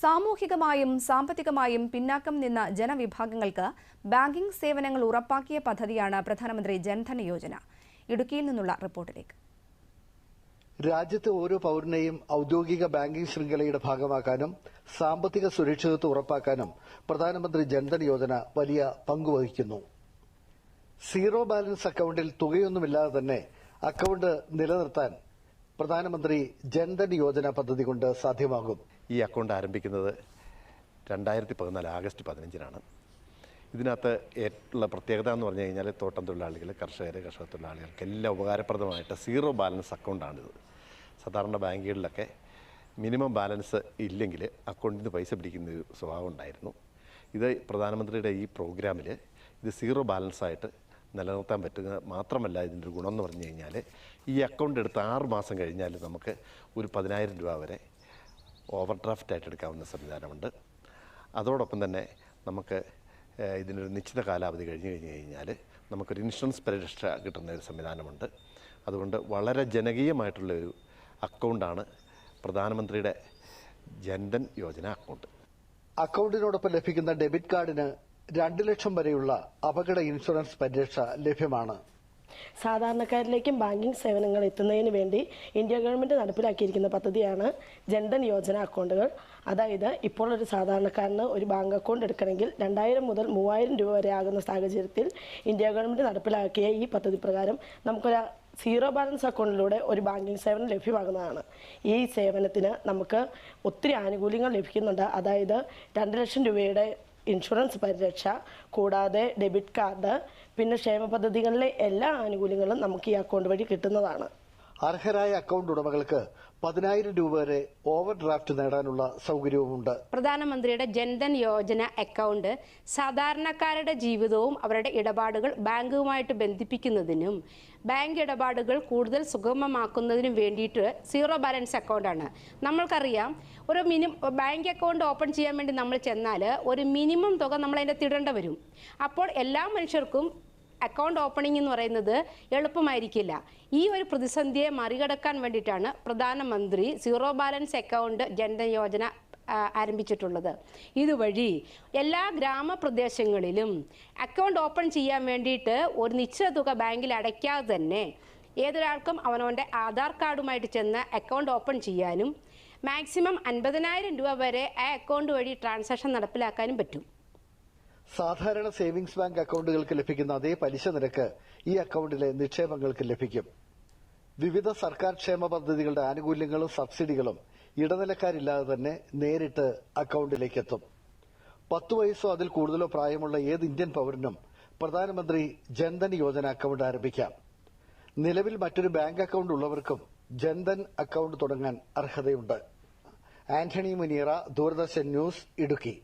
സാമൂഹികമായും സാമ്പത്തികമായും പിന്നാക്കം നിന്ന ജനവിഭാഗങ്ങൾക്ക് ബാങ്കിംഗ് സേവനങ്ങൾ ഉറപ്പാക്കിയ പദ്ധതിയാണ് പ്രധാനമന്ത്രി ജൻധൻ യോജന. ഇടുക്കിയിൽ നിന്നുള്ള റിപ്പോർട്ടിലേക്ക്. രാജ്യത്തെ ഓരോ പൌരനെയും ഔദ്യോഗിക ബാങ്കിംഗ് ശൃംഖലയുടെ ഭാഗമാക്കാനും സാമ്പത്തിക സുരക്ഷിതത്വം ഉറപ്പാക്കാനും പ്രധാനമന്ത്രി ജൻധൻ യോജന വലിയ പങ്കുവഹിക്കുന്നു. സീറോ ബാലൻസ് അക്കൌണ്ടിൽ തുകയൊന്നുമില്ലാതെ തന്നെ അക്കൌണ്ട് നിലനിർത്താൻ പ്രധാനമന്ത്രി ജൻധൻ യോജന പദ്ധതി കൊണ്ട് സാധ്യമാകും. ഈ അക്കൗണ്ട് ആരംഭിക്കുന്നത് 2014 ആഗസ്റ്റ് 15-നാണ്. ഇതിനകത്ത് ഉള്ള പ്രത്യേകത എന്ന് പറഞ്ഞു കഴിഞ്ഞാൽ തോട്ടം തൊഴിലാളികൾ, കർഷകർ, കർഷക തൊഴിലാളികൾക്ക് എല്ലാം ഉപകാരപ്രദമായിട്ട് സീറോ ബാലൻസ് അക്കൗണ്ടാണിത്. സാധാരണ ബാങ്കുകളിലൊക്കെ മിനിമം ബാലൻസ് ഇല്ലെങ്കിൽ അക്കൗണ്ടിൽ നിന്ന് പൈസ പിടിക്കുന്ന ഒരു സ്വഭാവം ഉണ്ടായിരുന്നു. ഇത് പ്രധാനമന്ത്രിയുടെ ഈ പ്രോഗ്രാമിൽ ഇത് സീറോ ബാലൻസായിട്ട് നിലനിർത്താൻ പറ്റുക മാത്രമല്ല, ഇതിൻ്റെ ഒരു ഗുണം എന്ന് പറഞ്ഞു കഴിഞ്ഞാൽ ഈ അക്കൗണ്ട് എടുത്ത് 6 മാസം കഴിഞ്ഞാൽ നമുക്ക് ഒരു 10,000 രൂപ വരെ ഓവർ ഡ്രാഫ്റ്റായിട്ട് എടുക്കാവുന്ന സംവിധാനമുണ്ട്. അതോടൊപ്പം തന്നെ നമുക്ക് ഇതിനൊരു നിശ്ചിത കാലാവധി കഴിഞ്ഞ് കഴിഞ്ഞാൽ നമുക്കൊരു ഇൻഷുറൻസ് പരിരക്ഷ കിട്ടുന്ന ഒരു സംവിധാനമുണ്ട്. അതുകൊണ്ട് വളരെ ജനകീയമായിട്ടുള്ളൊരു അക്കൗണ്ടാണ് പ്രധാനമന്ത്രിയുടെ ജൻധൻ യോജന അക്കൗണ്ട്. അക്കൗണ്ടിനോടൊപ്പം ലഭിക്കുന്ന ഡെബിറ്റ് കാർഡിന് 2 ലക്ഷം വരെയുള്ള അപകട ഇൻഷുറൻസ് പരിരക്ഷ ലഭ്യമാണ്. സാധാരണക്കാരിലേക്കും ബാങ്കിംഗ് സേവനങ്ങൾ എത്തുന്നതിന് വേണ്ടി ഇന്ത്യ ഗവൺമെന്റ് നടപ്പിലാക്കിയിരിക്കുന്ന പദ്ധതിയാണ് ജൻധൻ യോജന അക്കൗണ്ടുകൾ. അതായത് ഇപ്പോൾ ഒരു സാധാരണക്കാരന് ഒരു ബാങ്ക് അക്കൗണ്ട് എടുക്കണമെങ്കിൽ 2000 മുതൽ 3000 രൂപ വരെ ആകുന്ന സാഹചര്യത്തിൽ ഇന്ത്യ ഗവൺമെന്റ് നടപ്പിലാക്കിയ ഈ പദ്ധതി പ്രകാരം നമുക്കൊരു സീറോ ബാലൻസ് അക്കൗണ്ടിലൂടെ ഒരു ബാങ്കിംഗ് സേവനം ലഭ്യമാകുന്നതാണ്. ഈ സേവനത്തിന് നമുക്ക് ഒത്തിരി ആനുകൂല്യങ്ങൾ ലഭിക്കുന്നുണ്ട്. അതായത് 2 ലക്ഷം രൂപയുടെ ഇൻഷുറൻസ് പരിരക്ഷ, കൂടാതെ ഡെബിറ്റ് കാർഡ്, പിന്നെ ക്ഷേമ പദ്ധതികളിലെ എല്ലാ ആനുകൂല്യങ്ങളും നമുക്ക് ഈ അക്കൗണ്ട് വഴി കിട്ടുന്നതാണ്. അർഹരായ അക്കൗണ്ട് ഉടമകൾക്ക് 10,000 രൂപ വരെ ഓവർ ഡ്രാഫ്റ്റ് നേടാനുള്ള സൗകര്യവുമുണ്ട്. പ്രധാനമന്ത്രിയുടെ ജൻധൻ യോജന അക്കൗണ്ട് സാധാരണക്കാരുടെ ജീവിതവും അവരുടെ ഇടപാടുകൾ ബാങ്കുമായിട്ട് ബന്ധിപ്പിക്കുന്നതിനും ബാങ്ക് ഇടപാടുകൾ കൂടുതൽ സുഗമമാക്കുന്നതിനും വേണ്ടിയിട്ട് സീറോ ബാലൻസ് അക്കൗണ്ടാണ്. നമ്മൾക്കറിയാം, ഒരു ബാങ്ക് അക്കൗണ്ട് ഓപ്പൺ ചെയ്യാൻ വേണ്ടി നമ്മൾ ചെന്നാൽ ഒരു മിനിമം തുക നമ്മൾ അതിൻ്റെ തിടേണ്ടി വരും. അപ്പോൾ എല്ലാ മനുഷ്യർക്കും അക്കൗണ്ട് ഓപ്പണിംഗ് എന്ന് പറയുന്നത് എളുപ്പമായിരിക്കില്ല. ഈ ഒരു പ്രതിസന്ധിയെ മറികടക്കാൻ വേണ്ടിയിട്ടാണ് പ്രധാനമന്ത്രി zero balance account Jan Dhan Yojana ആരംഭിച്ചിട്ടുള്ളത്. ഇതുവഴി എല്ലാ ഗ്രാമപ്രദേശങ്ങളിലും അക്കൗണ്ട് ഓപ്പൺ ചെയ്യാൻ വേണ്ടിയിട്ട് ഒരു നിശ്ചിത തുക ബാങ്കിൽ അടയ്ക്കാതെ തന്നെ ഏതൊരാൾക്കും അവനവൻ്റെ ആധാർ കാർഡുമായിട്ട് ചെന്ന് അക്കൗണ്ട് ഓപ്പൺ ചെയ്യാനും മാക്സിമം 50,000 രൂപ വരെ ആ അക്കൗണ്ട് വഴി ട്രാൻസാക്ഷൻ നടപ്പിലാക്കാനും പറ്റും. സാധാരണ സേവിങ്സ് ബാങ്ക് അക്കൗണ്ടുകൾക്ക് ലഭിക്കുന്ന അതേ പലിശ നിരക്ക് ഈ അക്കൗണ്ടിലെ നിക്ഷേപങ്ങൾക്ക് ലഭിക്കും. വിവിധ സർക്കാർ ക്ഷേമ പദ്ധതികളുടെ ആനുകൂല്യങ്ങളും സബ്സിഡികളും ഇടനിലക്കാരില്ലാതെ തന്നെ നേരിട്ട് അക്കൗണ്ടിലേക്ക് എത്തും. 10 വയസ്സോ അതിൽ കൂടുതലോ പ്രായമുള്ള ഏത് ഇന്ത്യൻ പൌരനും പ്രധാനമന്ത്രി ജൻധൻ യോജന അക്കൗണ്ട് ആരംഭിക്കാം. നിലവിൽ മറ്റൊരു ബാങ്ക് അക്കൗണ്ട് ഉള്ളവർക്കും ജൻധൻ അക്കൗണ്ട് തുടങ്ങാൻ അർഹതയുണ്ട്. ആന്റണി മുനിയറ, ദൂരദർശൻ ന്യൂസ്, ഇടുക്കി.